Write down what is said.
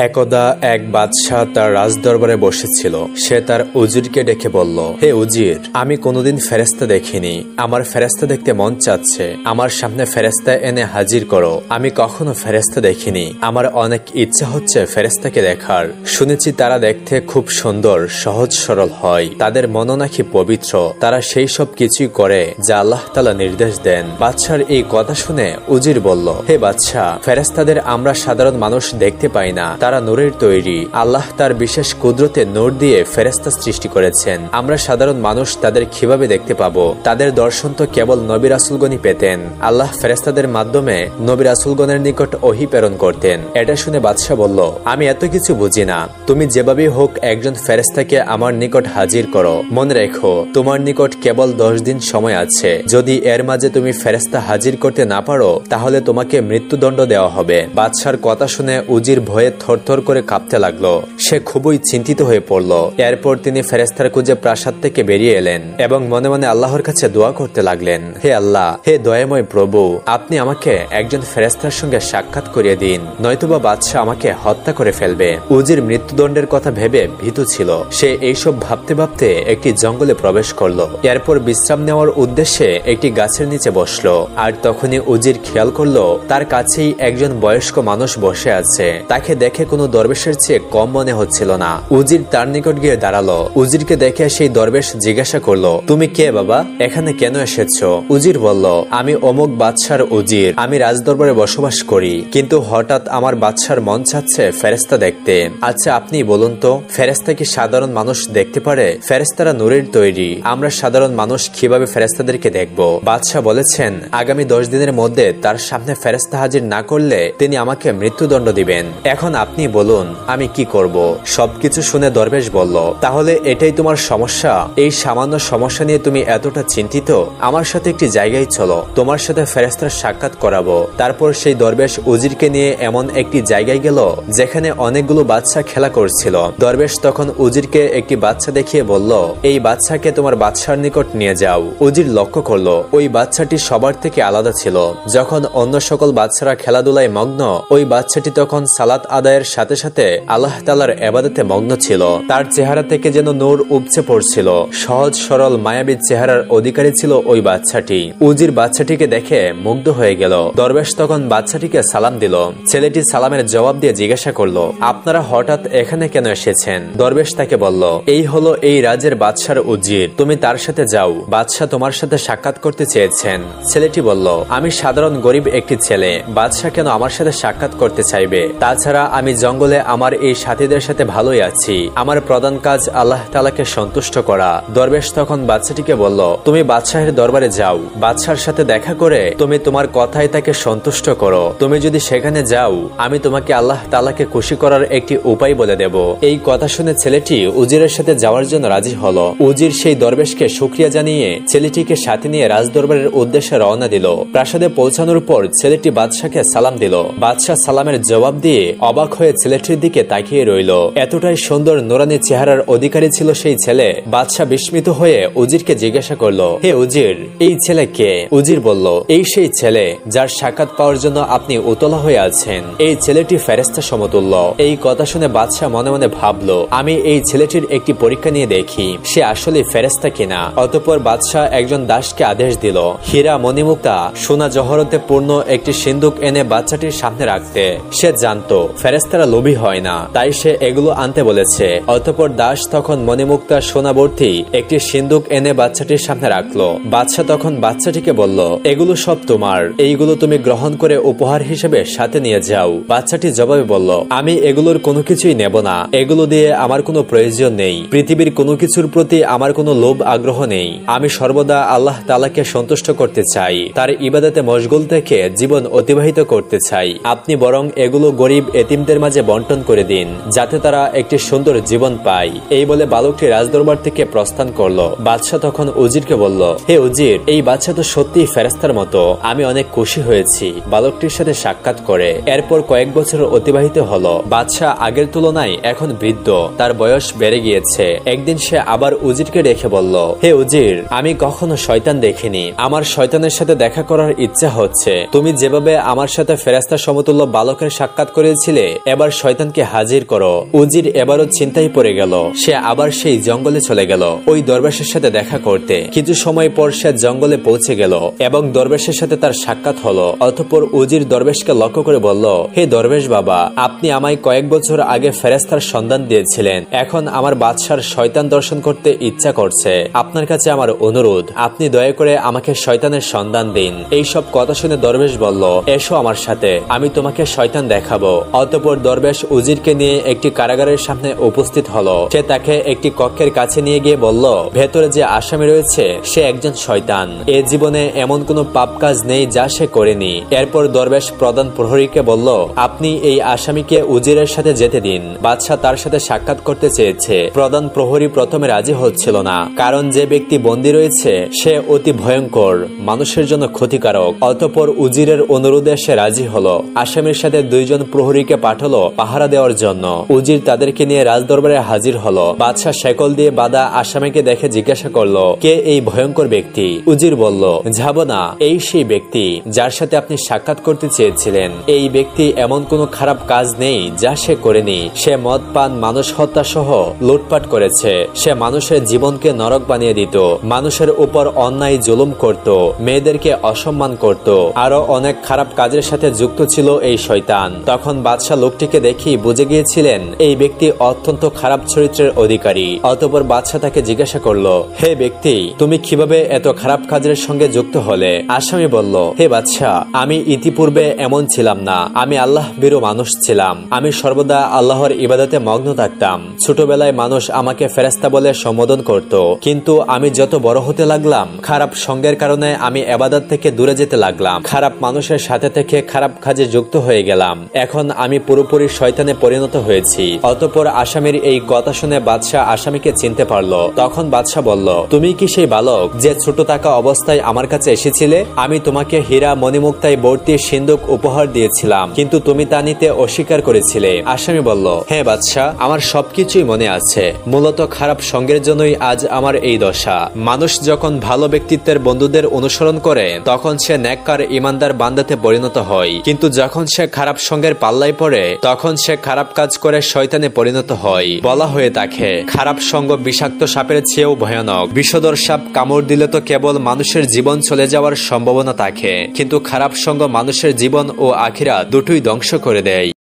একদা এক বাদশাহ তার রাজদরবারে বসেছিল। সে তার উজিরকে ডেকে বলল, হে উজির, আমি কোনোদিন ফেরেশতা দেখিনি। আমার ফেরেশতা দেখতে মন চাচ্ছে। আমার সামনে ফেরেশতা এনে হাজির করো। আমি কখনো ফেরেশতা দেখিনি। আমার অনেক ইচ্ছা হচ্ছে ফেরেশতাকে দেখার। শুনেছি তারা দেখতে খুব সুন্দর, সহজ সরল হয়। তাদের মন নাকি পবিত্র। তারা সেই সব কিছুই করে যা আল্লাহ তাআলা নির্দেশ দেন। বাদশার এই কথা শুনে উজির বলল, হে বাদশাহ, ফেরেশতাদের আমরা সাধারণ মানুষ দেখতে পাই না। তারা নূরের তৈরি। আল্লাহ তার বিশেষ কুদরতে নূর দিয়ে ফেরেশতা সৃষ্টি করেছেন। আমরা সাধারণ মানুষ তাদের কিভাবে দেখতে পাবো? তাদের দর্শন তো কেবল নবী রাসূলগণই পেতেন। আল্লাহ ফেরেশতাদের মাধ্যমে নবী রাসূলগণের নিকট ওহী প্রেরণ করতেন। এটা শুনে বাদশাহ বলল, আমি এত কিছু বুঝি না। তুমি যেভাবেই হোক একজন ফেরেশতাকে আমার নিকট হাজির করো। মনে রেখো, তোমার নিকট কেবল 10 দিন সময় আছে। যদি এর মাঝে তুমি ফেরেশতা হাজির করতে না পারো, তাহলে তোমাকে মৃত্যুদণ্ড দেওয়া হবে। বাদশার কথা শুনে উজির ভয়ে থরথর করে কাঁপতে লাগলো। সে খুবই চিন্তিত হয়ে পড়ল। এরপর তিনি ফেরেশতার খুঁজে প্রাসাদ থেকে বেরিয়ে এলেন এবং মনে মনে আল্লাহর কাছে দোয়া করতে লাগলেন, হে আল্লাহ, হে দয়াময় প্রভু, আপনি আমাকে একজন ফেরেশতার সঙ্গে সাক্ষাৎ করিয়ে দিন, নয়তোবা বাদশাহ আমাকে হত্যা করে ফেলবে। উজির মৃত্যুদণ্ডের কথা ভেবে ভীতু ছিল। সে এইসব ভাবতে ভাবতে একটি জঙ্গলে প্রবেশ করলো। এরপর বিশ্রাম নেওয়ার উদ্দেশ্যে একটি গাছের নিচে বসলো। আর তখনই উজির খেয়াল করলো তার কাছেই একজন বয়স্ক মানুষ বসে আছে। তাকে দেখে কোনো দরবেশের চেয়ে কম মনে হচ্ছিল না। উজির তার নিকট গিয়ে দাঁড়ালো। উজিরকে দেখে সেই দরবেশ জিজ্ঞাসা করলো, তুমি কে বাবা? এখানে কেন এসেছো? উজির বলল, আমি অমুক বাদশার উজির। আমি রাজদরবারে বসবাস করি, কিন্তু হঠাৎ আমার বাদশার মন চাচ্ছে ফেরেশতা দেখতে। আচ্ছা, আপনি বলুন তো, ফেরেশতা কি সাধারণ মানুষ দেখতে পারে? ফেরেশতারা নূরের তৈরি। আমরা সাধারণ মানুষ কিভাবে ফেরেশতাদেরকে দেখব? বাদশাহ বলেছেন, আগামী 10 দিনের মধ্যে তার সামনে ফেরেশতা হাজির না করলে তিনি আমাকে মৃত্যুদণ্ড দিবেন। এখন আপনি বলুন আমি কি করব? সবকিছু শুনে দরবেশ বলল, তাহলে এটাই তোমার সমস্যা? এই সামান্য সমস্যা নিয়ে তুমি এতটা চিন্তিত? আমার সাথে একটি জায়গায় চলো, তোমার সাথে ফেরেশতার সাক্ষাৎ করাবো। তারপর সেই দরবেশ উজিরকে নিয়ে এমন একটি জায়গায় গেল যেখানে অনেকগুলো বাচ্চা খেলা করছিল। দরবেশ তখন উজিরকে একটি বাচ্চা দেখিয়ে বলল, এই বাচ্চাকে তোমার বাদশার নিকট নিয়ে যাও। উজির লক্ষ্য করলো ওই বাচ্চাটি সবার থেকে আলাদা ছিল। যখন অন্য সকল বাচ্চারা খেলাধুলায় মগ্ন, ওই বাচ্চাটি তখন সালাত আদায়ের সাথে সাথে আল্লাহ তাআলার ইবাদতে মগ্ন ছিল। তার চেহারা থেকে যেন নূর উপচে পড়ছিল। সহজ সরল মায়াবী চেহারার অধিকারী ছিল ওই বাচ্চাটি। উজির বাচ্চাটিকে দেখে মুগ্ধ হয়ে গেল। দরবেশ তখন বাচ্চাটিকে সালাম দিল। ছেলেটি সালামের জবাব দিয়ে জিজ্ঞাসা করলো, আপনারা হঠাৎ এখানে কেন এসেছেন? দরবেশ তাকে বলল, এই হলো এই রাজ্যের বাদশার উজির। তুমি তার সাথে যাও, বাদশাহ তোমার সাথে সাক্ষাৎ করতে চেয়েছেন। ছেলেটি বলল, আমি সাধারণ গরিব একটি ছেলে, বাদশাহ কেন আমার সাথে সাক্ষাৎ করতে চাইবে? তাছাড়া আমি জঙ্গলে আমার এই সাথীদের সাথে ভালোই আছি। আমার প্রধান কাজ আল্লাহ তাআলাকে সন্তুষ্ট করা। দরবেশ তখন বাচ্চাটিকে বলল, তুমি বাদশাহের দরবারে যাও, বাদশার সাথে দেখা করে তুমি তোমার কথায় তাকে সন্তুষ্ট করো। তুমি যদি সেখানে যাও, আমি তোমাকে আল্লাহ তাআলাকে খুশি করার একটি উপায় বলে দেব। এই কথা শুনে ছেলেটি উজিরের সাথে যাওয়ার জন্য রাজি হলো। উজির সেই দরবেশকে শুকরিয়া জানিয়ে ছেলেটিকে সাথে নিয়ে রাজদরবারের উদ্দেশ্যে রওনা দিল। প্রাসাদে পৌঁছানোর পর ছেলেটি বাদশাকে সালাম দিল। বাদশাহ সালামের জবাব দিয়ে অবাক হয়ে ছেলেটির দিকে তাকিয়ে রইল। এতটাই সুন্দর নুরানি চেহারার অধিকারী ছিল সেই ছেলে। বাদশাহ বিস্মিত হয়ে উজিরকে জিজ্ঞাসা করলো, হে উজির, এই ছেলে কে? উজির বলল, এই সেই ছেলে যার সাক্ষাৎ পাওয়ার জন্য আপনি উতলা হয়ে আছেন। এই ছেলেটি ফেরেশতা সমতুল্য। এই কথা শুনে বাদশাহ মনে মনে ভাবলো, আমি এই ছেলেটির একটি পরীক্ষা নিয়ে দেখি সে আসলে ফেরেশতা কিনা। অতঃপর বাদশাহ একজন দাসকে আদেশ দিল, হীরা মণিমুক্তা সোনা জহরতে পূর্ণ একটি সিন্দুক এনে বাচ্চাটির সামনে রাখতে। সে জানতো ফেরেশতারা লোভী হয় না, তাই সে এগুলো আনতে বলেছে। অতঃপর দাস তখন মণিমুক্তা সোনাবর্তী একটি সিন্দুক এনে বাচ্চাটির সামনে রাখলো। বাদশাহ তখন বাচ্চাটিকে বলল, এগুলো সব তোমার, এইগুলো তুমি গ্রহণ করে উপহার হিসেবে সাথে নিয়ে যাও। বাচ্চাটি জবাবে বলল, আমি এগুলোর কোনো কিছুই নেব না। এগুলো দিয়ে আমার কোনো প্রয়োজন নেই। পৃথিবীর কোনো কিছুর প্রতি আমার কোনো লোভ আগ্রহ নেই। আমি সর্বদা আল্লাহ তাআলাকে সন্তুষ্ট করতে চাই, তার ইবাদতে মশগুল থেকে জীবন অতিবাহিত করতে চাই। আপনি বরং এগুলো গরিব এতিমদের মাঝে বন্টন করে দিন, যাতে তারা একটি সুন্দর জীবন পায়। এই বলে বালকটি রাজদরবার থেকে প্রস্থান করলো। বাদশাহ তখন উজিরকে বলল, হে উজির, এই বাচ্চা তো সত্যিই ফেরেশতার মতো। আমি অনেক খুশি হয়েছি বালকটির সাথে সাক্ষাৎ করে। এরপর কয়েক বছর অতিবাহিত হলো। বাদশাহ আগের তুলনায় এখন বৃদ্ধ, তার বয়স বেড়ে গিয়েছে। একদিন সে আবার উজিরকে ডেকে বলল, হে উজির, আমি কখনো শয়তান দেখিনি। আমার শয়তানের সাথে দেখা করার ইচ্ছা হচ্ছে। তুমি যেভাবে আমার সাথে ফেরেশতা সমতুল্য বালকের সাক্ষাৎ করেছিলে, এবার শয়তানকে হাজির করো। উজির এবারও চিন্তায় পড়ে গেল। সে আবার সেই জঙ্গলে চলে গেল ওই দরবেশের সাথে দেখা করতে। কিছু সময় পর সে জঙ্গলে পৌঁছে গেল এবং দরবেশের সাথে তার সাক্ষাৎ হলো। অতঃপর উজির দরবেশকে লক্ষ্য করে বলল, হে দরবেশ বাবা, আপনি আমায় কয়েক বছর আগে ফেরেশতার সন্ধান দিয়েছিলেন। এখন আমার বাদশার শয়তান দর্শন করতে ইচ্ছা করছে। আপনার কাছে আমার অনুরোধ, আপনি দয়া করে আমাকে শয়তানের সন্ধান দিন। এইসব কথা শুনে দরবেশ বলল, এসো আমার সাথে, আমি তোমাকে শয়তান দেখাবো। অতঃপর দরবেশ উজিরকে নিয়ে একটি কারাগারের সামনে উপস্থিত হলো। সে তাকে একটি কক্ষের কাছে নিয়ে গিয়ে বলল, ভেতরে যে আসামি রয়েছে সে একজন শয়তান। এ জীবনে এমন কোনো পাপ কাজ নেই যা সে করেনি। এরপর দরবেশ প্রধান প্রহরীকে বলল, আপনি এই আসামিকে উজিরের সাথে যেতে দিন। বাদশাহ তার সাথে সাক্ষাৎ করতে চেয়েছে। প্রধান প্রহরী প্রথমে রাজি হচ্ছিল না, কারণ যে ব্যক্তি বন্দী রয়েছে সে অতি ভয়ঙ্কর, মানুষের জন্য ক্ষতিকারক। অতঃপর উজিরের অনুরোধে সে রাজি হলো। আসামির সাথে দুইজন প্রহরীকে পাঠালো পাহারা দেওয়ার জন্য। উজির তাদেরকে নিয়ে রাজদরবারে হাজির হলো। বাদশাহ শেকল দিয়ে বাঁধা আসামিকে দেখে জিজ্ঞাসা করলো, কে এই ভয়ঙ্কর ব্যক্তি? উজির বলল, যাব না, এই সেই ব্যক্তি যার সাথে আপনি সাক্ষাৎ করতে চেয়েছিলেন। এই ব্যক্তি এমন কোনো খারাপ কাজ নেই যা সে করেনি। সে মদ পান, মানুষ হত্যা সহ লুটপাট করেছে। সে মানুষের জীবনকে নরক বানিয়ে দিত, মানুষের উপর অন্যায় জুলুম করত, মেয়েদেরকে অসম্মান করত, আরো অনেক খারাপ কাজের সাথে যুক্ত ছিল এই শয়তান। তখন বাদশাহ লোকটিকে দেখি বুঝে গিয়েছিলেন এই ব্যক্তি অত্যন্ত খারাপ চরিত্রের অধিকারী। অতঃপর বাদশাহ তাকে জিজ্ঞাসা করলো, হে ব্যক্তি, তুমি কিভাবে এত খারাপ কাজের সঙ্গে যুক্ত হলে? আসামি বলল, হে বাদশাহ, আমি ইতিপূর্বে এমন ছিলাম না। আমি আল্লাহ ভীরু মানুষ ছিলাম। আমি সর্বদা আল্লাহর ইবাদতে মগ্ন থাকতাম। ছোটবেলায় মানুষ আমাকে ফেরেশতা বলে সম্বোধন করত, কিন্তু আমি যত বড় হতে লাগলাম খারাপ সঙ্গের কারণে আমি ইবাদত থেকে দূরে যেতে লাগলাম। খারাপ মানুষের সাথে থেকে খারাপ কাজে যুক্ত হয়ে গেলাম। এখন আমি পুরোপুরি শয়তানে পরিণত হয়েছি। অতঃপর আসামির এই কথা শুনে বাদশাহ আসামিকে চিনতে পারলো। তখন বাদশাহ বলল, তুমি কি সেই বালক যে ছোট থাকা অবস্থায় আমার কাছে এসেছিলে? আমি তোমাকে হীরা মণিমুক্তায় ভর্তি সিন্দুক উপহার দিয়েছিলাম, কিন্তু তুমি তা নিতে অস্বীকার করেছিলে। আসামি বলল, হ্যাঁ বাদশাহ, আমার সবকিছুই মনে আছে। মূলত খারাপ সঙ্গের জন্যই আজ আমার এই দশা। মানুষ যখন ভালো ব্যক্তিত্বের বন্ধুদের অনুসরণ করে তখন সে নেককার ইমানদার বান্দাতে পরিণত হয়, কিন্তু যখন সে খারাপ সঙ্গের পাল্লায় পড়ে তখন সে খারাপ কাজ করে শয়তানে পরিণত হয়। বলা হয়ে থাকে, খারাপ সঙ্গ বিষাক্ত সাপের চেয়েও ভয়ানক। বিষধর সাপ কামড় দিলে তো কেবল মানুষের জীবন চলে যাওয়ার সম্ভাবনা থাকে, কিন্তু খারাপ সঙ্গ মানুষের জীবন ও আখিরাত দুটোই ধ্বংস করে দেয়।